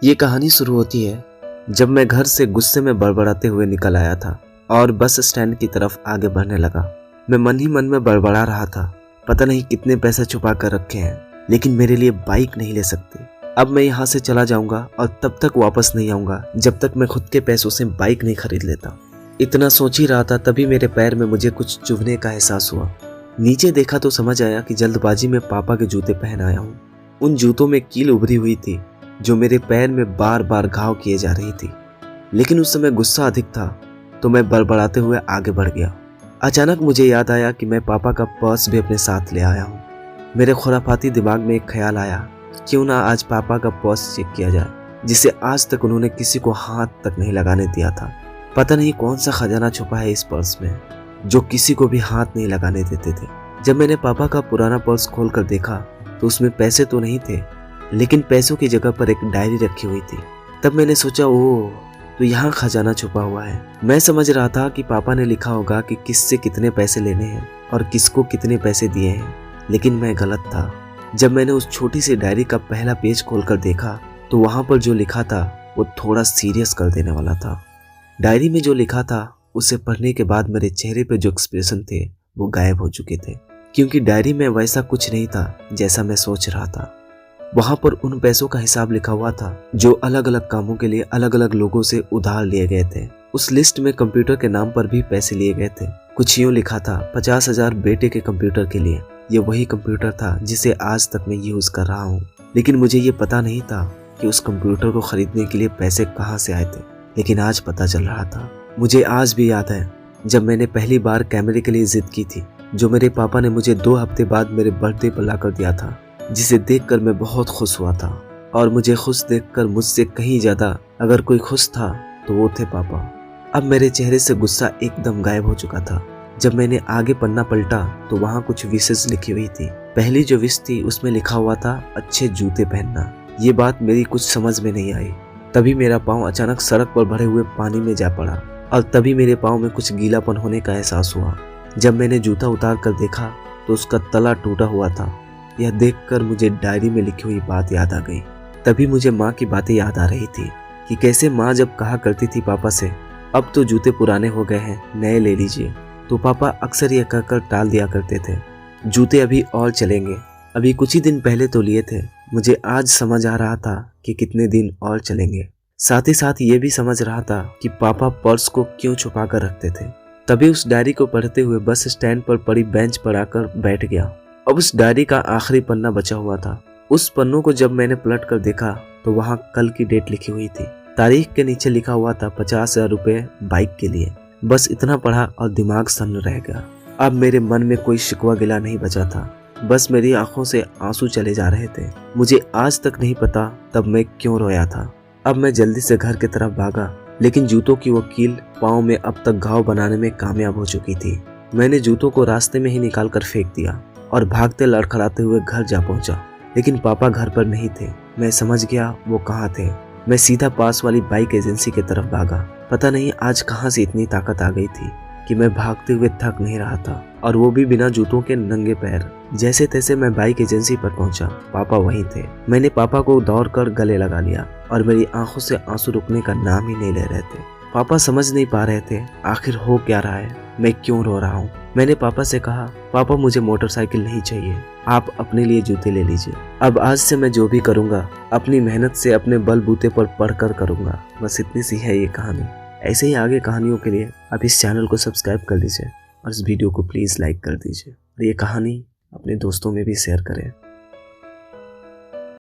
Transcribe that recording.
ये कहानी शुरू होती है जब मैं घर से गुस्से में बड़बड़ाते हुए निकल आया था और बस स्टैंड की तरफ आगे बढ़ने लगा। मैं मन ही मन में बड़बड़ा रहा था, पता नहीं कितने पैसे छुपा कर रखे हैं, लेकिन मेरे लिए बाइक नहीं ले सकते। अब मैं यहाँ से चला जाऊंगा और तब तक वापस नहीं आऊंगा जब तक मैं खुद के पैसों से बाइक नहीं खरीद लेता। इतना सोच ही रहा था तभी मेरे पैर में मुझे कुछ चुभने का एहसास हुआ। नीचे देखा तो समझ आया कि जल्दबाजी में पापा के जूते पहन आया हूँ। उन जूतों में कील उभरी हुई थी जो मेरे पैर में बार बार घाव किए जा रही थी, लेकिन उस समय गुस्सा अधिक था तो मैं बड़बड़ाते हुए आगे बढ़ गया। अचानक मुझे याद आया कि मैं पापा का पर्स भी अपने साथ ले आया हूँ। मेरे खुराफाती दिमाग में एक ख्याल आया, क्यों ना आज पापा का पर्स चेक किया जाए, जिसे आज तक उन्होंने किसी को हाथ तक नहीं लगाने दिया था। पता नहीं कौन सा खजाना छुपा है इस पर्स में जो किसी को भी हाथ नहीं लगाने देते थे। जब मैंने पापा का पुराना पर्स खोल कर देखा तो उसमें पैसे तो नहीं थे, लेकिन पैसों की जगह पर एक डायरी रखी हुई थी। तब मैंने सोचा, ओह, तो यहाँ खजाना छुपा हुआ है। मैं समझ रहा था कि पापा ने लिखा होगा कि किससे कितने पैसे लेने हैं और किसको कितने पैसे दिए हैं, लेकिन मैं गलत था। जब मैंने उस छोटी सी डायरी का पहला पेज खोलकर देखा तो वहाँ पर जो लिखा था वो थोड़ा सीरियस कर देने वाला था। डायरी में जो लिखा था उसे पढ़ने के बाद मेरे चेहरे पे जो एक्सप्रेशन थे वो गायब हो चुके थे, क्योंकि डायरी में वैसा कुछ नहीं था जैसा मैं सोच रहा था। वहां पर उन पैसों का हिसाब लिखा हुआ था जो अलग अलग कामों के लिए अलग अलग लोगों से उधार लिए गए थे। उस लिस्ट में कंप्यूटर के नाम पर भी पैसे लिए गए थे। कुछ यूं लिखा था, 50,000 बेटे के कंप्यूटर के लिए। ये वही कंप्यूटर था जिसे आज तक मैं यूज कर रहा हूँ, लेकिन मुझे ये पता नहीं था कि उस कंप्यूटर को खरीदने के लिए पैसे कहाँ से आए थे, लेकिन आज पता चल रहा था। मुझे आज भी याद है जब मैंने पहली बार कैमरे के लिए जिद की थी, जो मेरे पापा ने मुझे 2 हफ्ते बाद मेरे बर्थडे पर ला कर दिया था, जिसे देखकर मैं बहुत खुश हुआ था। और मुझे खुश देखकर मुझसे कहीं ज्यादा अगर कोई खुश था तो वो थे पापा। अब मेरे चेहरे से गुस्सा एकदम गायब हो चुका था। जब मैंने आगे पन्ना पलटा तो वहाँ कुछ विशेष लिखी हुई थी। पहली जो विश थी उसमें लिखा हुआ था, अच्छे जूते पहनना। ये बात मेरी कुछ समझ में नहीं आई। तभी मेरा पाँव अचानक सड़क पर भरे हुए पानी में जा पड़ा और तभी मेरे पाँव में कुछ गीलापन होने का एहसास हुआ। जब मैंने जूता उतार कर देखा तो उसका तला टूटा हुआ था। यह देखकर मुझे डायरी में लिखी हुई बात याद आ गई। तभी मुझे माँ की बातें याद आ रही थी कि कैसे माँ जब कहा करती थी पापा से, अब तो जूते पुराने हो गए हैं, नए ले लीजिए, तो पापा अक्सर यह कहकर टाल दिया करते थे, जूते अभी और चलेंगे, अभी कुछ ही दिन पहले तो लिए थे। मुझे आज समझ आ रहा था कि कितने दिन और चलेंगे। साथ ही साथ ये भी समझ रहा था कि पापा पर्स को क्यों छुपा कर रखते थे। तभी उस डायरी को पढ़ते हुए बस स्टैंड पर पड़ी बेंच पर आकर बैठ गया। अब उस डायरी का आखिरी पन्ना बचा हुआ था। उस पन्नों को जब मैंने पलट कर देखा तो वहाँ कल की डेट लिखी हुई थी। तारीख के नीचे लिखा हुआ था 50,000 रुपये बाइक के लिए। बस इतना पढ़ा और दिमाग सन्न रह गया। अब मेरे मन में कोई शिकवा गिला नहीं बचा था, बस मेरी आंखों से आंसू चले जा रहे थे। मुझे आज तक नहीं पता तब मैं क्यों रोया था। अब मैं जल्दी से घर की तरफ भागा, लेकिन जूतों की वो कील पाँव में अब तक घाव बनाने में कामयाब हो चुकी थी। मैंने जूतों को रास्ते में ही निकाल कर फेंक दिया और भागते लड़खड़ाते हुए घर जा पहुंचा, लेकिन पापा घर पर नहीं थे। मैं समझ गया वो कहाँ थे। मैं सीधा पास वाली बाइक एजेंसी की तरफ भागा। पता नहीं आज कहाँ से इतनी ताकत आ गई थी कि मैं भागते हुए थक नहीं रहा था, और वो भी बिना जूतों के नंगे पैर। जैसे तैसे मैं बाइक एजेंसी पर पहुंचा। पापा वहीं थे। मैंने पापा को दौड़कर गले लगा लिया और मेरी आंखों से आंसू रुकने का नाम ही नहीं ले रहे थे। पापा समझ नहीं पा रहे थे आखिर हो क्या रहा है, मैं क्यों रो रहा हूँ। मैंने पापा से कहा, पापा मुझे मोटरसाइकिल नहीं चाहिए, आप अपने लिए जूते ले लीजिए। अब आज से मैं जो भी करूँगा अपनी मेहनत से अपने बलबूते पर पढ़कर करूँगा। बस इतनी सी है ये कहानी। ऐसे ही आगे कहानियों के लिए आप इस चैनल को सब्सक्राइब कर लीजिए और इस वीडियो को प्लीज़ लाइक कर दीजिए और ये कहानी अपने दोस्तों में भी शेयर करें।